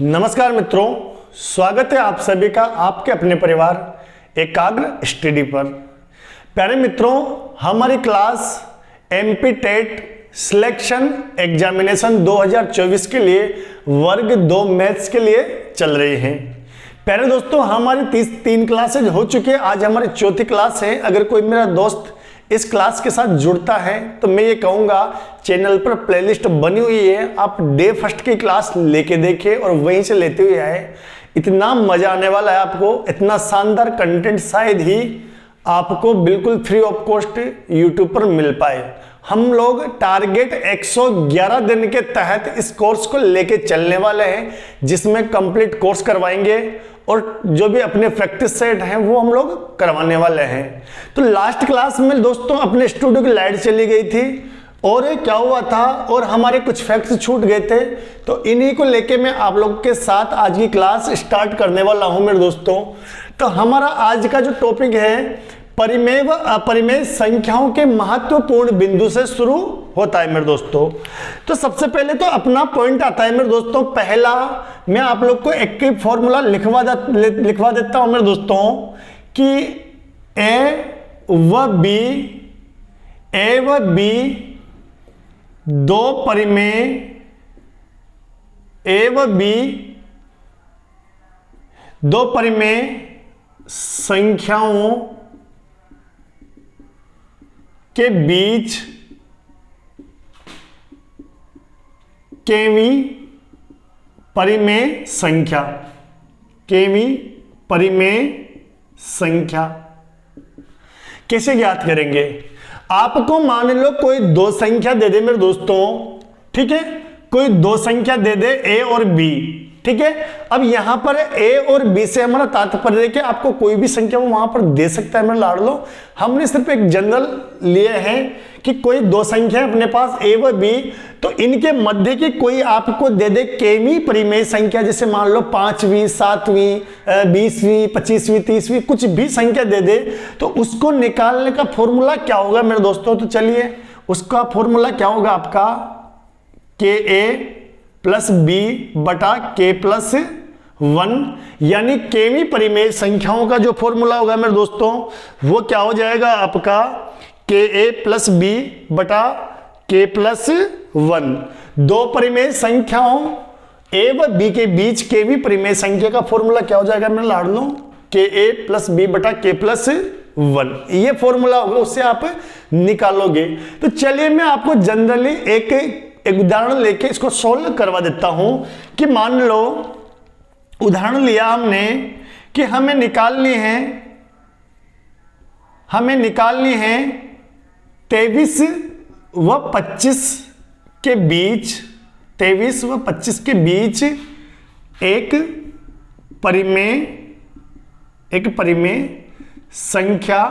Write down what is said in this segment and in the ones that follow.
नमस्कार मित्रों, स्वागत है आप सभी का आपके अपने परिवार एकाग्र स्टडी पर। प्यारे मित्रों, हमारी class MP TET selection examination 2024 के लिए वर्ग 2 मैथ्स के लिए चल रही है। प्यारे दोस्तों, हमारी 3 क्लासेज हो चुकी है। आज हमारी चौथी क्लास है। अगर कोई मेरा दोस्त इस क्लास के साथ जुड़ता है तो मैं ये कहूँगा, चैनल पर प्लेलिस्ट बनी हुई है, आप डे फर्स्ट की क्लास लेके देखें और वहीं से लेते हुए आए। इतना मजा आने वाला है आपको, इतना शानदार कंटेंट शायद ही आपको बिल्कुल फ्री ऑफ कॉस्ट यूट्यूब पर मिल पाए। हम लोग टारगेट 111 दिन के तहत इस कोर्स को लेके चलने वाले हैं, जिसमें कंप्लीट कोर्स करवाएंगे और जो भी अपने प्रैक्टिस सेट हैं वो हम लोग करवाने वाले हैं। तो लास्ट क्लास में दोस्तों अपने स्टूडियो की लाइट चली गई थी और क्या हुआ था और हमारे कुछ फैक्ट्स छूट गए थे, तो इन्हीं को लेके मैं आप लोग के साथ आज की क्लास स्टार्ट करने वाला हूं मेरे दोस्तों। तो हमारा आज का जो टॉपिक है परिमेय व अपरिमेय संख्याओं के महत्वपूर्ण बिंदु से शुरू होता है मेरे दोस्तों। तो सबसे पहले तो अपना पॉइंट आता है मेरे दोस्तों। पहला मैं आप लोग को एक फॉर्मूला लिखवा देता हूं मेरे दोस्तों कि ए व बी दो परिमेय संख्याओं के बीच केवी परिमेय संख्या कैसे ज्ञात करेंगे। आपको मान लो कोई दो संख्या दे दे मेरे दोस्तों, ठीक है, कोई दो संख्या दे दे ए और बी, ठीक है। अब यहां पर ए और बी से हमारा तात्पर्य है कि आपको कोई भी संख्या वो वहां पर दे सकता है मेरे लाडलो। हमने सिर्फ एक जनरल लिए हैं कि कोई दो संख्या अपने पास ए व बी, तो इनके मध्य की कोई आपको दे दे केवी परिमेय संख्या, जैसे मान लो 5वीं 7वीं 20वीं 25वीं 30वीं कुछ भी संख्या दे दे, तो उसको निकालने का फॉर्मूला क्या होगा मेरे दोस्तों। तो चलिए उसका फॉर्मूला क्या होगा आपका, के ए प्लस बी बटा के प्लस 1, यानी केवी परिमेय संख्याओं का जो फॉर्मूला होगा मेरे दोस्तों वो क्या हो जाएगा आपका, के ए प्लस बी बटा के प्लस 1। दो परिमेय संख्याओं ए व बी के बीच केवी परिमेय संख्या का फॉर्मूला क्या हो जाएगा मेरे लाडलो, के ए प्लस बी बटा के प्लस 1। ये फॉर्मूला होगा, उससे आप निकालोगे। तो चलिए मैं आपको जनरली एक उदाहरण लेके इसको सोल्व करवा देता हूं कि मान लो उदाहरण लिया हमने कि हमें निकालनी है 23 व 25 के बीच, 23 व 25 के बीच एक परिमेय संख्या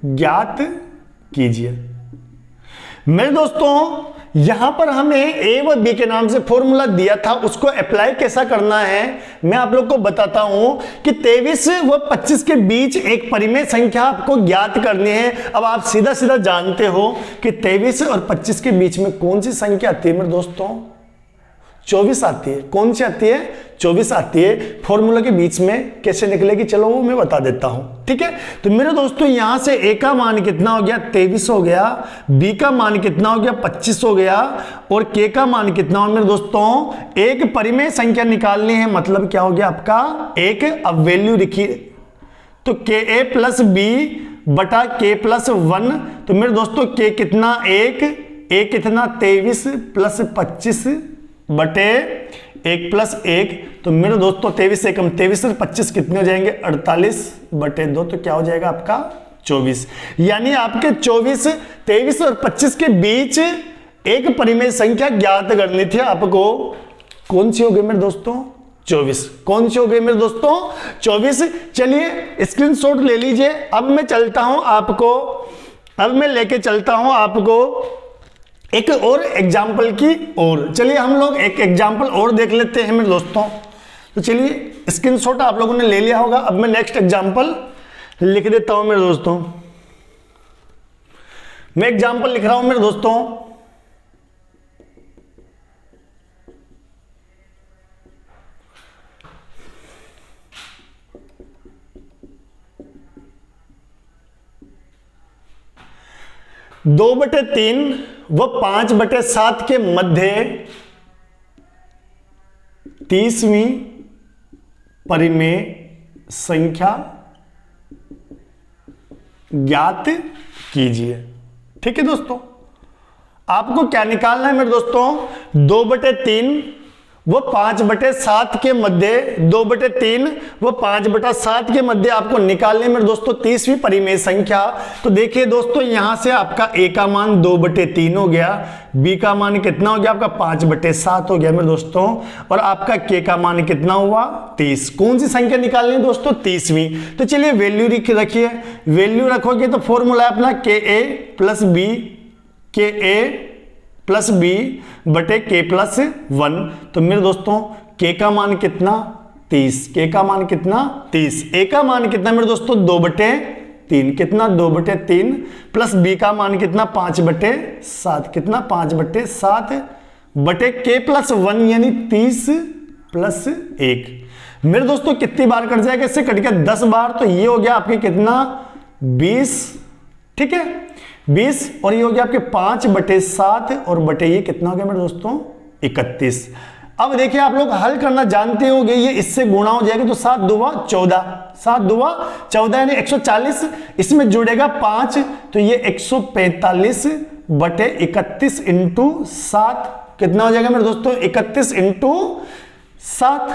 ज्ञात कीजिए। मेरे दोस्तों यहां पर हमें ए व बी के नाम से फॉर्मूला दिया था, उसको अप्लाई कैसा करना है मैं आप लोग को बताता हूं कि 23 व 25 के बीच एक परिमेय संख्या आपको ज्ञात करनी है। अब आप सीधा सीधा जानते हो कि 23 और 25 के बीच में कौन सी संख्या आती है मेरे दोस्तों, 24 आती है। कौन सी आती है, 24 आती है। फॉर्मूला के बीच में कैसे निकलेगी चलो वो मैं बता देता हूं, ठीक है। तो मेरे दोस्तों यहां से ए का मान कितना हो गया, 23 हो गया, बी का मान कितना हो गया, 25 हो गया, और के का मान कितना हो मेरे दोस्तों, एक परिमेय संख्या निकालनी है, मतलब क्या हो गया आपका, एक अब वैल्यू लिखिए, तो के ए प्लस बी बटा के प्लस 1। तो मेरे दोस्तों के कितना, ए कितना 23 प्लस 25 बटे 1 प्लस 1। तो मेरे दोस्तों 23 से कम 23 और 25 कितने हो जाएंगे, 48 बटे 2, तो क्या हो जाएगा आपका 24। यानी आपके 23 और 25 के बीच एक परिमेय संख्या ज्ञात करनी थी आपको। कौन सी हो गई मेरे दोस्तों, 24। कौन सी हो गई मेरे दोस्तों, 24। चलिए स्क्रीनशॉट ले लीजिए। अब मैं लेके चलता हूं आपको एक और एग्जाम्पल की ओर। चलिए हम लोग एक एग्जाम्पल और देख लेते हैं मेरे दोस्तों। तो चलिए स्क्रीनशॉट आप लोगों ने ले लिया होगा। अब मैं नेक्स्ट एग्जाम्पल लिख देता हूं मेरे दोस्तों। मैं एग्जाम्पल लिख रहा हूं मेरे दोस्तों। 2/3 व 5/7 के मध्य 30वीं परिमेय संख्या ज्ञात कीजिए। ठीक है दोस्तों, आपको क्या निकालना है मेरे दोस्तों, 2/3 वो 5/7 के मध्य 2/3 वो 5/7 के मध्य आपको निकालने में दोस्तों 30वीं परिमेय संख्या। तो देखिए दोस्तों, यहां से आपका ए का मान 2/3 हो गया, बी का मान कितना हो गया आपका 5/7 हो गया मेरे दोस्तों, और आपका के का मान कितना हुआ 30। कौन सी संख्या निकालनी है दोस्तों, 30वीं। तो चलिए वैल्यू रखिए, वैल्यू रखोगे तो फॉर्मूला है अपना के ए प्लस बी, के ए प्लस बी बटे के प्लस 1। तो मेरे दोस्तों के का मान कितना 30, के का मान कितना 30, ए का मान कितना मेरे दोस्तों 2/3, कितना 2/3 प्लस बी का मान कितना 5/7, कितना 5/7 बटे के प्लस 1 यानी 30 प्लस 1। मेरे दोस्तों कितनी बार कट जाएगा, इससे कट गया 10 बार, तो ये हो गया आपके कितना 20। ठीक है 20, और ये हो गया आपके 5/7 और बटे ये कितना हो गया मेरे दोस्तों 31। अब देखिए आप लोग हल करना जानते होंगे, ये इससे गुणा हो जाएगा तो 7 दूवा 14, 7 दूवा 14 यानी 140, इसमें जुड़ेगा 5 तो ये 145 बटे 31 इंटू 7 कितना हो जाएगा मेरे दोस्तों 31 इंटू 7।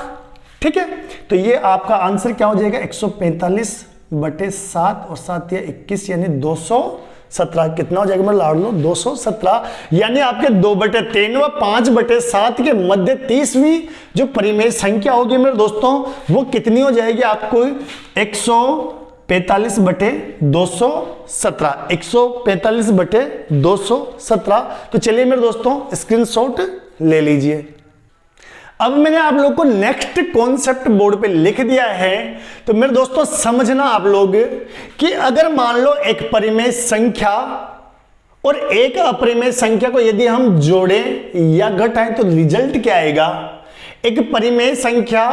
ठीक है, तो ये आपका आंसर क्या हो जाएगा 145 बटे 7 और 7 या 21 यानी 217। कितना हो जाएगा मैं लाड़ लो 217, यानी आपके 2/3 व 5/7 के मध्य 30वीं जो परिमेय संख्या होगी मेरे दोस्तों वो कितनी हो जाएगी आपको 145 बटे 217, 145 बटे 217। तो चलिए मेरे दोस्तों स्क्रीनशॉट ले लीजिए। अब मैंने आप लोग को नेक्स्ट कॉन्सेप्ट बोर्ड पे लिख दिया है, तो मेरे दोस्तों समझना आप लोग कि अगर मान लो एक परिमेय संख्या और एक अपरिमेय संख्या को यदि हम जोड़ें या घटाएं तो रिजल्ट क्या आएगा। एक परिमेय संख्या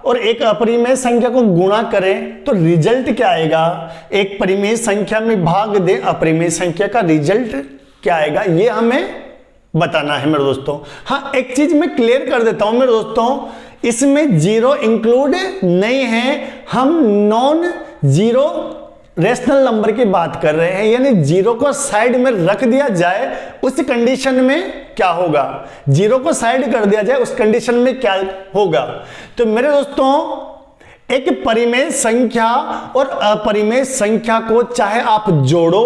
और एक अपरिमेय संख्या को गुणा करें तो रिजल्ट क्या आएगा। एक परिमेय संख्या में भाग दें अपरिमेय संख्या का रिजल्ट क्या आएगा, ये हमें बताना है मेरे दोस्तों। हाँ एक चीज मैं क्लियर कर देता हूं मेरे दोस्तों, इसमें जीरो इंक्लूड नहीं है, हम नॉन जीरो रेशनल नंबर की बात कर रहे हैं, यानी जीरो को साइड में रख दिया जाए उस कंडीशन में क्या होगा, जीरो को साइड कर दिया जाए उस कंडीशन में क्या होगा। तो मेरे दोस्तों एक परिमेय संख्या और अपरिमेय संख्या को चाहे आप जोड़ो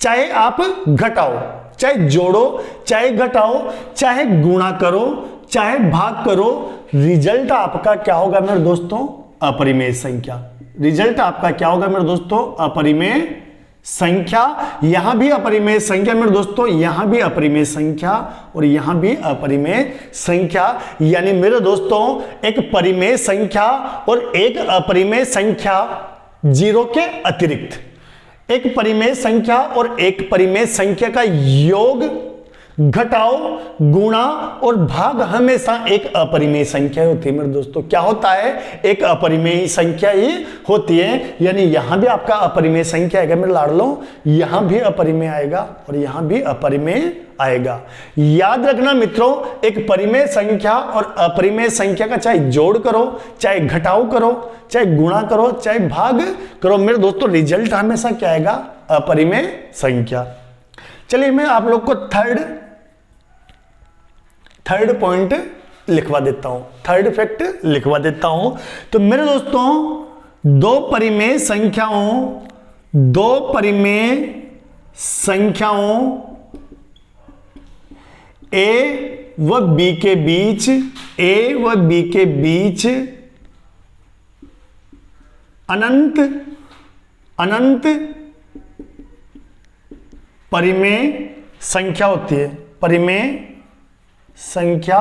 चाहे आप घटाओ, चाहे जोड़ो चाहे घटाओ चाहे गुणा करो चाहे भाग करो, रिजल्ट आपका क्या होगा मेरे दोस्तों अपरिमेय संख्या। रिजल्ट आपका क्या होगा मेरे दोस्तों अपरिमेय संख्या। यहां भी अपरिमेय संख्या मेरे दोस्तों, यहां भी अपरिमेय संख्या और यहां भी अपरिमेय संख्या, यानी मेरे दोस्तों एक परिमेय संख्या और एक अपरिमेय संख्या जीरो के अतिरिक्त, एक परिमेय संख्या और एक परिमेय संख्या का योग घटाओ गुणा और भाग हमेशा एक अपरिमेय संख्या होती है मेरे दोस्तों। क्या होता है एक अपरिमेय संख्या ही होती है, यानी यहां भी आपका अपरिमेय संख्या आएगा मेरे लाडलो, यहां भी अपरिमेय आएगा और यहां भी अपरिमेय आएगा। याद रखना मित्रों एक परिमेय संख्या और अपरिमेय संख्या का चाहे जोड़ करो चाहे घटाओ करो चाहे गुणा करो चाहे भाग करो मेरे दोस्तों, रिजल्ट हमेशा क्या आएगा अपरिमेय संख्या। चलिए मैं आप लोग को थर्ड पॉइंट लिखवा देता हूं, थर्ड फैक्ट लिखवा देता हूं। तो मेरे दोस्तों दो परिमेय संख्याओं ए व बी के बीच अनंत परिमेय संख्या होती है, परिमेय संख्या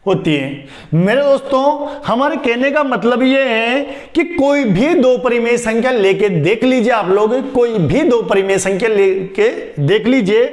होती है। मेरे दोस्तों हमारे कहने का मतलब यह है कि कोई भी दो परिमेय संख्या लेके देख लीजिए, आप लोग कोई भी दो परिमेय संख्या लेके देख लीजिए,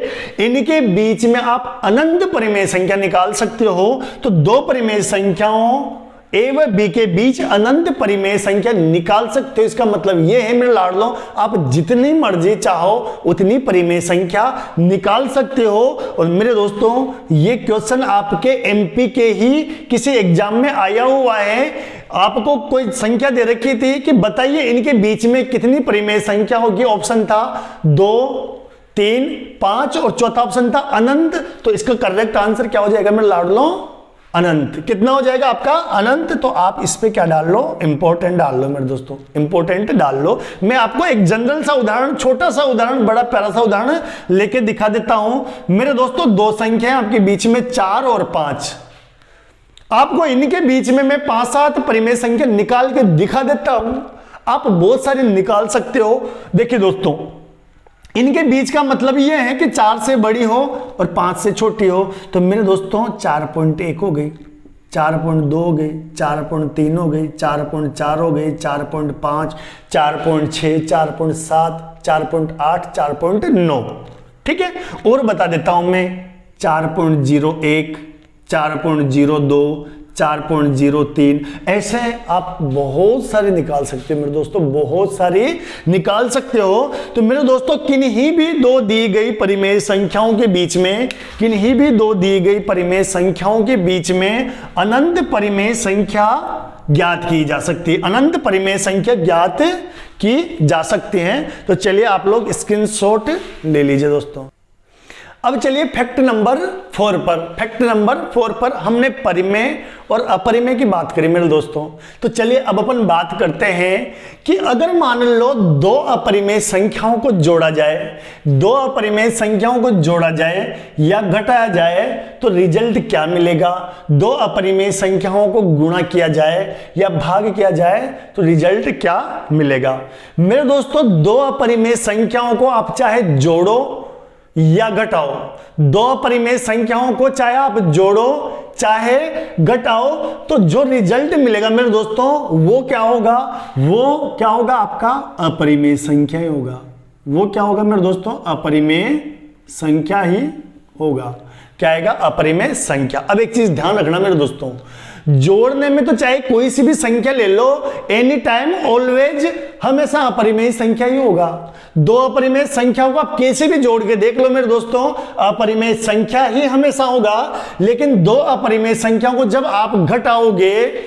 इनके बीच में आप अनंत परिमेय संख्या निकाल सकते हो। तो दो परिमेय संख्याओं ए व बी के बीच अनंत परिमेय संख्या निकाल सकते हो। इसका मतलब ये है मेरे लाडलो, आप जितनी मर्जी चाहो उतनी परिमेय संख्या निकाल सकते हो। और मेरे दोस्तों ये क्वेश्चन आपके एमपी के ही किसी एग्जाम में आया हुआ है। आपको कोई संख्या दे रखी थी कि बताइए इनके बीच में कितनी परिमेय संख्या होगी। ऑप्शन था 2, 3, 5 और चौथा ऑप्शन था अनंत। तो इसका करेक्ट आंसर क्या हो जाएगा मेरे लाडलो? अनंत। कितना हो जाएगा आपका? अनंत। तो आप इस पे क्या डाल लो? इंपॉर्टेंट डाल लो मेरे दोस्तों, इंपॉर्टेंट डाल लो। मैं आपको एक जनरल सा उदाहरण, छोटा सा उदाहरण, बड़ा प्यारा सा उदाहरण लेके दिखा देता हूं। मेरे दोस्तों दो संख्या है आपके बीच में 4 और 5। आपको इनके बीच में मैं 5-7 परिमेय संख्या निकाल के दिखा देता हूं। आप बहुत सारे निकाल सकते हो। देखिए दोस्तों, इनके बीच का मतलब यह है कि 4 से बड़ी हो और 5 से छोटी हो। तो मेरे दोस्तों 4.1 हो गई, 4.2 हो गई, 4.3 हो गई, 4.4 हो गई, 4.5, 4.6, 4.7, 4.8, 4.9। ठीक है, और बता देता हूं मैं 4.01, 4.02, 4.03। ऐसे आप बहुत सारे निकाल सकते हो मेरे दोस्तों, बहुत सारी निकाल सकते हो। तो मेरे दोस्तों किन्हीं भी दो दी गई परिमेय संख्याओं के बीच में, किन्हीं भी दो दी गई परिमेय संख्याओं के बीच में अनंत परिमेय संख्या ज्ञात की जा सकती है। अनंत परिमेय संख्या ज्ञात की जा सकती है। तो चलिए आप लोग स्क्रीनशॉट ले लीजिए दोस्तों। अब चलिए फैक्ट नंबर 4 पर। फैक्ट नंबर 4 पर हमने परिमेय और अपरिमेय की बात करी मेरे दोस्तों। तो चलिए अब अपन बात करते हैं कि अगर मान लो दो अपरिमेय संख्याओं को जोड़ा जाए, दो अपरिमेय संख्याओं को जोड़ा जाए या घटाया जाए तो रिजल्ट क्या मिलेगा। दो अपरिमेय संख्याओं को गुणा किया जाए या भाग किया जाए तो रिजल्ट क्या मिलेगा। मेरे दोस्तों दो अपरिमेय संख्याओं को आप चाहे जोड़ो या घटाओ, दो परिमेय संख्याओं को चाहे आप जोड़ो चाहे घटाओ, तो जो रिजल्ट मिलेगा मेरे दोस्तों वो क्या होगा? वो क्या होगा? आपका अपरिमेय संख्या ही होगा। वो क्या होगा मेरे दोस्तों? अपरिमेय संख्या ही होगा। क्या आएगा? अपरिमेय संख्या। अब एक चीज ध्यान रखना मेरे दोस्तों, जोड़ने में तो चाहे कोई सी भी संख्या ले लो, एनी टाइम ऑलवेज हमेशा अपरिमेय संख्या ही होगा। दो अपरिमेय संख्याओं को आप कैसे भी जोड़ के देख लो मेरे दोस्तों, अपरिमेय संख्या ही हमेशा होगा। लेकिन दो अपरिमेय संख्याओं को जब आप घटाओगे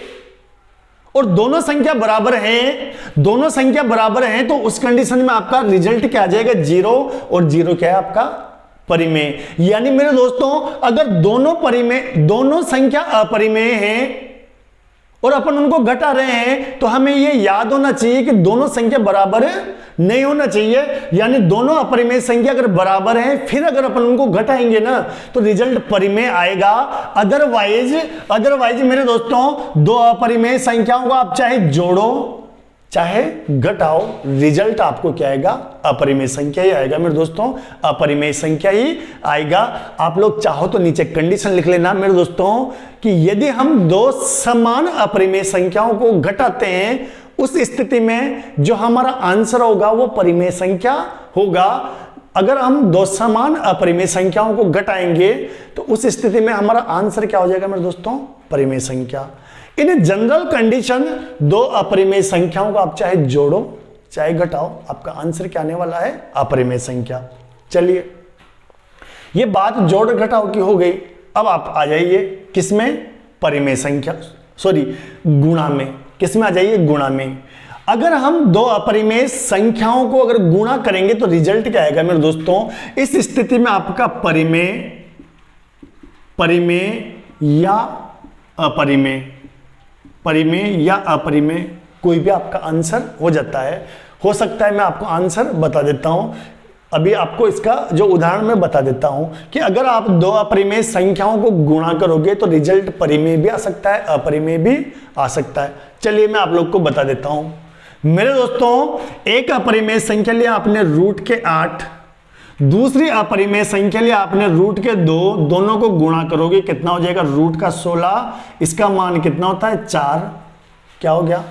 और दोनों संख्या बराबर हैं, दोनों संख्या बराबर हैं, तो उस कंडीशन में आपका रिजल्ट क्या आ जाएगा? 0। और 0 क्या है आपका? परिमेय। यानी मेरे दोस्तों अगर दोनों संख्या अपरिमेय हैं और अपन उनको घटा रहे हैं तो हमें यह याद होना चाहिए कि दोनों संख्या बराबर नहीं होना चाहिए। यानी दोनों अपरिमेय संख्या अगर बराबर हैं फिर अगर अपन उनको घटाएंगे ना तो रिजल्ट परिमेय आएगा। अदरवाइज मेरे दोस्तों दो अपरिमेय संख्याओं को आप चाहे जोड़ो चाहे घटाओ, रिजल्ट आपको क्या आएगा? अपरिमेय संख्या ही आएगा मेरे दोस्तों, अपरिमेय संख्या ही आएगा। आप लोग चाहो तो नीचे कंडीशन लिख लेना मेरे दोस्तों कि यदि हम दो समान अपरिमेय संख्याओं को घटाते हैं उस स्थिति में जो हमारा आंसर होगा वो परिमेय संख्या होगा। अगर हम दो समान अपरिमेय संख्याओं को घटाएंगे तो उस स्थिति में हमारा आंसर क्या हो जाएगा मेरे दोस्तों? परिमेय संख्या। इन जनरल कंडीशन दो अपरिमेय संख्याओं को आप चाहे जोड़ो चाहे घटाओ, आपका आंसर क्या आने वाला है? अपरिमेय संख्या। चलिए ये बात जोड़ घटाओ की हो गई। अब आप आ जाइए किसमें? परिमेय संख्या, सॉरी गुणा में। किसमें आ जाइए? गुणा में। अगर हम दो अपरिमेय संख्याओं को अगर गुणा करेंगे तो रिजल्ट क्या आएगा मेरे दोस्तों? इस स्थिति में आपका परिमेय या अपरिमेय, परिमेय या अपरिमेय कोई भी आपका आंसर हो जाता है। हो सकता है मैं आपको आंसर बता देता हूं। अभी आपको इसका जो उदाहरण मैं बता देता हूं कि अगर आप दो अपरिमेय संख्याओं को गुणा करोगे तो रिजल्ट परिमेय भी आ सकता है, अपरिमेय भी आ सकता है। चलिए मैं आप लोग को बता देता हूं। मेरे दोस्तों एक अपरिमेय संख्या लिया आपने √8, दूसरी अपरिमेय संख्या लिया आपने √2, दोनों को गुणा करोगे कितना हो जाएगा? √16। इसका मान कितना होता है? 4। क्या हो गया?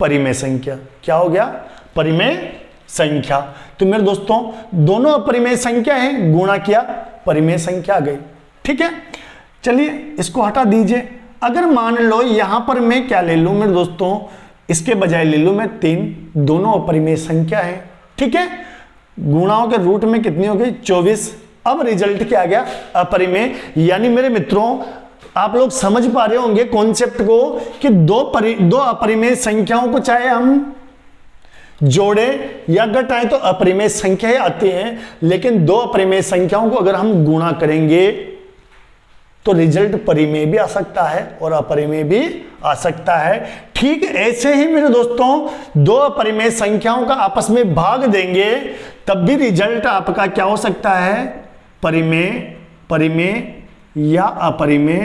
परिमेय संख्या। क्या हो गया? परिमेय संख्या। तो मेरे दोस्तों दोनों अपरिमेय संख्या है, गुणा किया परिमेय संख्या आ गई। ठीक है, चलिए इसको हटा दीजिए। अगर मान लो यहां पर मैं क्या ले लूं मेरे दोस्तों, इसके बजाय ले लूं मैं 3, दोनों अपरिमेय संख्या है, ठीक है। गुणाओं के रूट में कितनी हो गई 24। अब रिजल्ट क्या आ गया अपरिमेय। यानी मेरे मित्रों आप लोग समझ पा रहे होंगे कॉन्सेप्ट को कि दो अपरिमेय संख्याओं को चाहे हम जोड़े या घटाएं तो अपरिमेय संख्याएं आती हैं, लेकिन दो अपरिमेय संख्याओं को अगर हम गुणा करेंगे तो रिजल्ट परिमेय भी आ सकता है और अपरिमेय भी आ सकता है। ठीक ऐसे ही मेरे दोस्तों दो अपरिमेय संख्याओं का आपस में भाग देंगे तब भी रिजल्ट आपका क्या हो सकता है, परिमेय, परिमेय या अपरिमेय,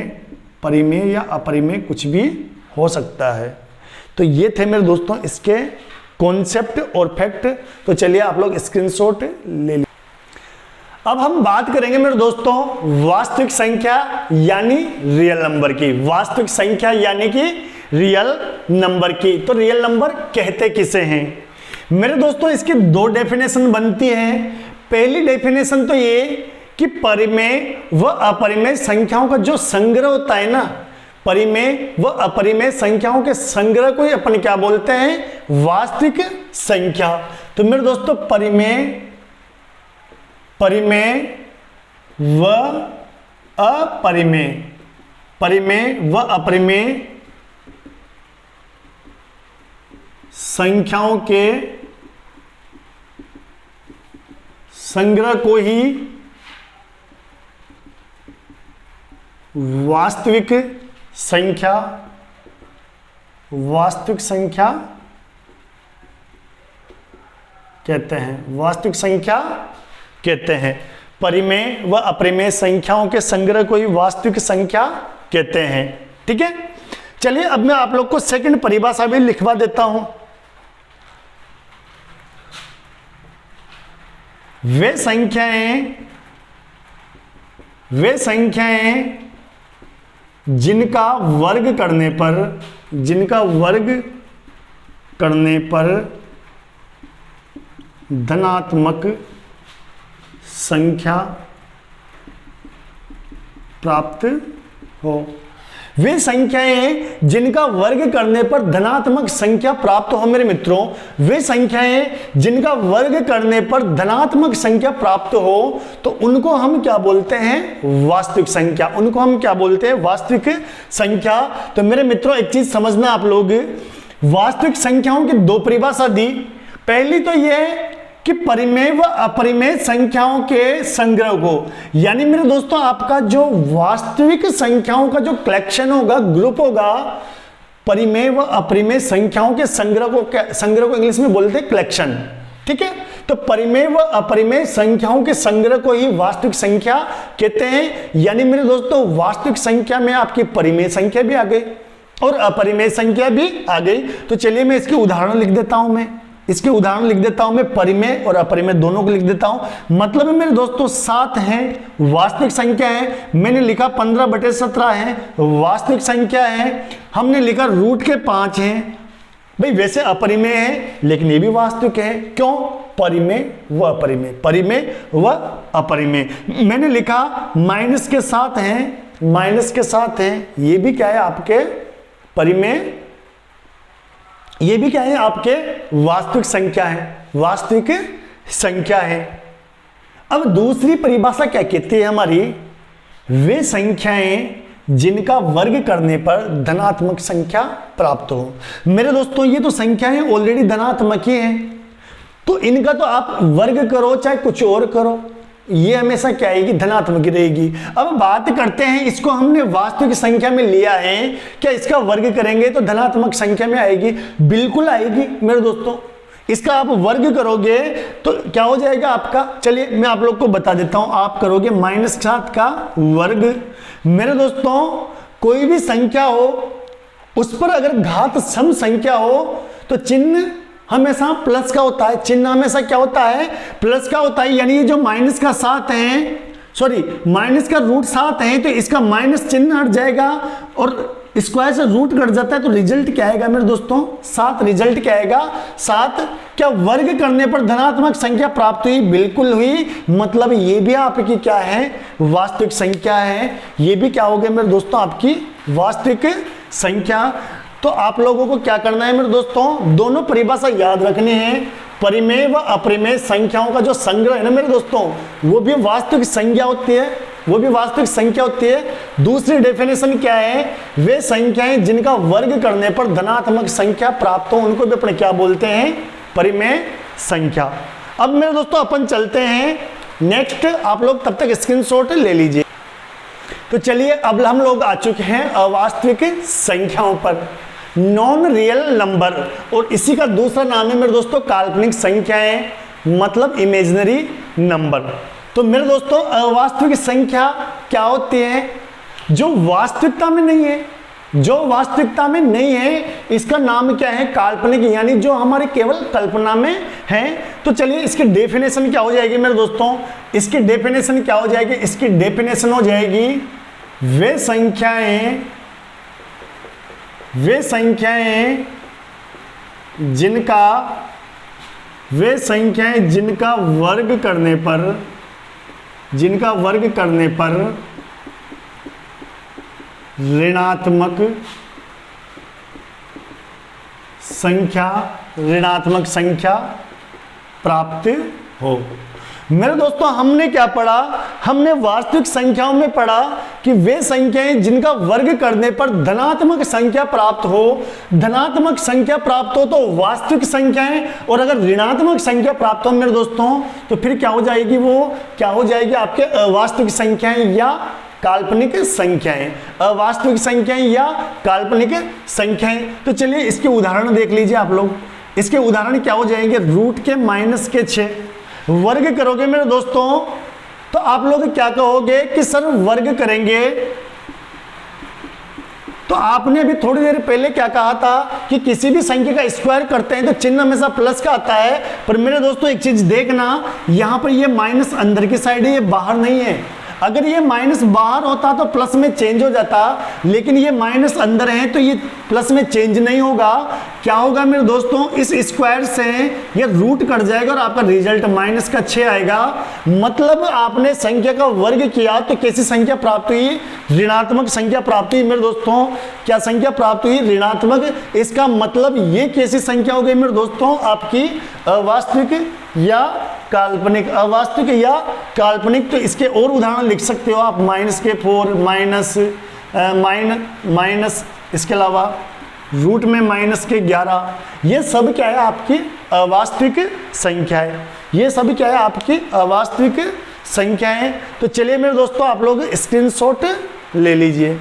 परिमेय या अपरिमेय कुछ भी हो सकता है। तो ये थे मेरे दोस्तों इसके कॉन्सेप्ट और फैक्ट। तो चलिए आप लोग स्क्रीनशॉट ले लीजिए। अब हम बात करेंगे मेरे दोस्तों वास्तविक संख्या यानी रियल नंबर की। वास्तविक संख्या यानी कि रियल नंबर की। तो रियल नंबर कहते किसे हैं मेरे दोस्तों, इसकी दो डेफिनेशन बनती हैं। पहली डेफिनेशन तो ये कि परिमेय व अपरिमेय संख्याओं का जो संग्रह होता है ना, परिमेय व अपरिमेय संख्याओं के संग्रह को ही अपन क्या बोलते हैं, वास्तविक संख्या। तो मेरे दोस्तों परिमेय, परिमेय व अपरिमेय, परिमेय व अपरिमेय संख्याओं के संग्रह को ही वास्तविक संख्या, वास्तविक संख्या कहते हैं, वास्तविक संख्या कहते हैं। परिमेय व अपरिमेय संख्याओं के संग्रह को ही वास्तविक संख्या कहते हैं। ठीक है, चलिए अब मैं आप लोग को सेकंड परिभाषा भी लिखवा देता हूं। वे संख्याएं जिनका वर्ग करने पर धनात्मक संख्या प्राप्त हो। वे संख्याएं जिनका वर्ग करने पर धनात्मक संख्या प्राप्त हो मेरे मित्रों, वे संख्याएं जिनका वर्ग करने पर धनात्मक संख्या प्राप्त हो तो उनको हम क्या बोलते हैं, वास्तविक संख्या। उनको हम क्या बोलते हैं, वास्तविक संख्या। तो मेरे मित्रों एक चीज समझना आप लोग, वास्तविक संख्याओं की दो परिभाषा दी। पहली तो यह कि परिमेय व अपरिमेय संख्याओं के संग्रह को, यानी मेरे दोस्तों आपका जो वास्तविक संख्याओं का जो कलेक्शन होगा, ग्रुप होगा, परिमेय व अपरिमेय संख्याओं के संग्रह को इंग्लिश में बोलते हैं कलेक्शन। ठीक है, तो परिमेय व अपरिमेय संख्याओं के संग्रह को ही वास्तविक संख्या कहते हैं। यानी मेरे दोस्तों वास्तविक संख्या में आपकी परिमेय संख्या भी आ गई और अपरिमेय संख्या भी आ गई। तो चलिए मैं इसके उदाहरण लिख देता हूं, मैं परिमेय और अपरिमेय दोनों को लिख देता हूं। मतलब मेरे दोस्तों 7 है वास्तविक संख्या है, मैंने लिखा 15/17 है वास्तविक संख्या है, हमने लिखा रूट के 5 हैं। भाई वैसे अपरिमेय है लेकिन ये भी वास्तविक है। क्यों, परिमेय व अपरिमेय, परिमेय व अपरिमेय। मैंने लिखा माइनस के साथ हैं, ये भी क्या है आपके परिमेय, ये भी क्या है आपके वास्तविक संख्या है, वास्तविक संख्या है। अब दूसरी परिभाषा क्या कहती है हमारी, वे संख्याएं जिनका वर्ग करने पर धनात्मक संख्या प्राप्त हो। मेरे दोस्तों ये तो संख्याएं ऑलरेडी धनात्मक ही हैं, तो इनका तो आप वर्ग करो चाहे कुछ और करो, ये हमेशा क्या आएगी, धनात्मक ही रहेगी। अब बात करते हैं, इसको हमने वास्तविक संख्या में लिया है, क्या इसका वर्ग करेंगे तो धनात्मक संख्या में आएगी? बिल्कुल आएगी मेरे दोस्तों। इसका आप वर्ग करोगे तो क्या हो जाएगा आपका, चलिए मैं आप लोग को बता देता हूं। आप करोगे -7 का वर्ग। मेरे दोस्तों कोई भी संख्या हो उस पर अगर घात सम संख्या हो तो चिन्ह हमेशा प्लस का होता है, चिन्ह हमेशा क्या होता है, प्लस का होता है। यानी ये जो माइनस का 7 है, सॉरी माइनस का रूट 7 है, तो इसका माइनस चिन्ह हट जाएगा और स्क्वायर से रूट कट जाता है तो रिजल्ट क्या आएगा मेरे दोस्तों 7। रिजल्ट क्या आएगा 7। क्या वर्ग करने पर धनात्मक संख्या प्राप्त हुई? बिल्कुल हुई। मतलब ये भी आपकी क्या है वास्तविक संख्या है। ये भी क्या हो गया मेरे दोस्तों आपकी वास्तविक संख्या। तो आप लोगों को क्या करना है मेरे दोस्तों, दोनों परिभाषा याद रखनी है। परिमेय व अपरिमेय संख्याओं का जो संग्रह है ना मेरे दोस्तों, वो भी वास्तविक संख्या होती है, वो भी वास्तविक संख्या होती है। दूसरी डेफिनेशन क्या है, वे संख्याएं जिनका वर्ग करने पर धनात्मक संख्या प्राप्त हो उनको भी अपने क्या बोलते हैं, परिमेय संख्या। अब मेरे दोस्तों अपन चलते हैं नेक्स्ट, आप लोग तब तक स्क्रीनशॉट ले लीजिए। तो चलिए अब हम लोग आ चुके हैं अवास्तविक संख्याओं पर, नॉन रियल नंबर, और इसी का दूसरा नाम है मेरे दोस्तों काल्पनिक संख्याएं, मतलब इमेजिनरी नंबर। तो मेरे दोस्तों अवास्तविक संख्या क्या होती है, जो वास्तविकता में नहीं है, जो वास्तविकता में नहीं है, इसका नाम क्या है, काल्पनिक, यानी जो हमारे केवल कल्पना में है। तो चलिए इसकी डेफिनेशन क्या हो जाएगी मेरे दोस्तों, इसकी डेफिनेशन क्या हो जाएगी, इसकी डेफिनेशन हो जाएगी वे संख्याएं जिनका वर्ग करने पर ऋणात्मक संख्या प्राप्त हो। मेरे दोस्तों हमने क्या पढ़ा, हमने वास्तविक संख्याओं में पढ़ा कि वे संख्याएं जिनका वर्ग करने पर धनात्मक संख्या प्राप्त हो। धनात्मक संख्या प्राप्त हो तो वास्तविक संख्याएं, और अगर ऋणात्मक संख्या प्राप्त हो मेरे दोस्तों तो फिर क्या हो जाएगी, वो क्या हो जाएगी आपके अवास्तविक संख्याएं या काल्पनिक संख्याएं, अवास्तविक संख्याएं या काल्पनिक संख्याएं। तो चलिए इसके उदाहरण देख लीजिए आप लोग। इसके उदाहरण क्या हो जाएंगे, रूट के -6 वर्ग करोगे मेरे दोस्तों तो आप लोग क्या कहोगे कि सर वर्ग करेंगे, तो आपने अभी थोड़ी देर पहले क्या कहा था कि किसी भी संख्या का स्क्वायर करते हैं तो चिन्ह हमेशा प्लस का आता है। पर मेरे दोस्तों एक चीज देखना, यहां पर ये माइनस अंदर की साइड है, ये बाहर नहीं है। अगर ये माइनस बाहर होता तो प्लस में चेंज हो जाता, लेकिन ये माइनस अंदर है तो ये प्लस में चेंज नहीं होगा। क्या होगा मेरे दोस्तों, इस स्क्वायर से ये रूट कट जाएगा और आपका रिजल्ट -6 आएगा। मतलब आपने संख्या का वर्ग किया तो कैसी संख्या प्राप्त हुई, ऋणात्मक संख्या प्राप्त हुई मेरे दोस्तों। क्या संख्या प्राप्त हुई, ऋणात्मक। इसका मतलब ये कैसी संख्या हो गई मेरे दोस्तों, आपकी अवास्तविक या काल्पनिक, अवास्तविक या काल्पनिक। तो इसके और उदाहरण लिख सकते हो आप, -4 माइनस इसके अलावा रूट में -11, ये सब क्या है आपकी अवास्तविक संख्या है, ये सब क्या है आपकी अवास्तविक संख्या है। तो चलिए मेरे दोस्तों आप लोग स्क्रीनशॉट ले लीजिए।